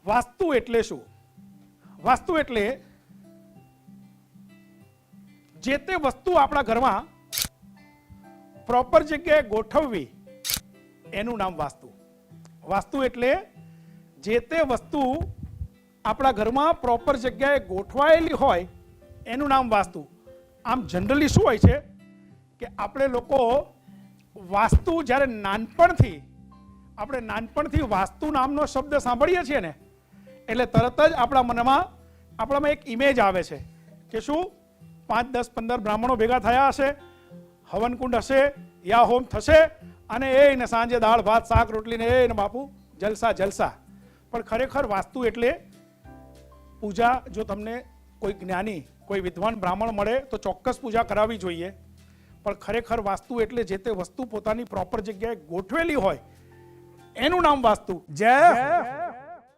વાસ્તુ એટલે શું? વાસ્તુ એટલે જે તે વસ્તુ આપણા ઘરમાં પ્રોપર જગ્યાએ ગોઠવવી એનું નામ વાસ્તુ. વાસ્તુ એટલે જે તે વસ્તુ આપણા ઘરમાં પ્રોપર જગ્યાએ ગોઠવાયેલી હોય એનું નામ વાસ્તુ. આમ જનરલી શું હોય છે કે આપણે લોકો વાસ્તુ જ્યારે નાનપણથી વાસ્તુ નામનો શબ્દ સાંભળીએ છીએ ને એટલે તરત જ આપણામાં એક ઇમેજ આવે છે કે શું 5, 10, 15 બ્રાહ્મણો ભેગા થયા હશે, હવનકુંડ હશે, યા હોમ થશે અને એને સાંજે દાળ ભાત શાક રોટલીને એને બાપુ જલસા જલસા. પણ ખરેખર વાસ્તુ એટલે પૂજા, જો તમને કોઈ જ્ઞાની કોઈ વિદ્વાન બ્રાહ્મણ મળે તો ચોક્કસ પૂજા કરાવવી જોઈએ. પણ ખરેખર વાસ્તુ એટલે જે તે વસ્તુ પોતાની પ્રોપર જગ્યાએ ગોઠવેલી હોય એનું નામ વાસ્તુ. જય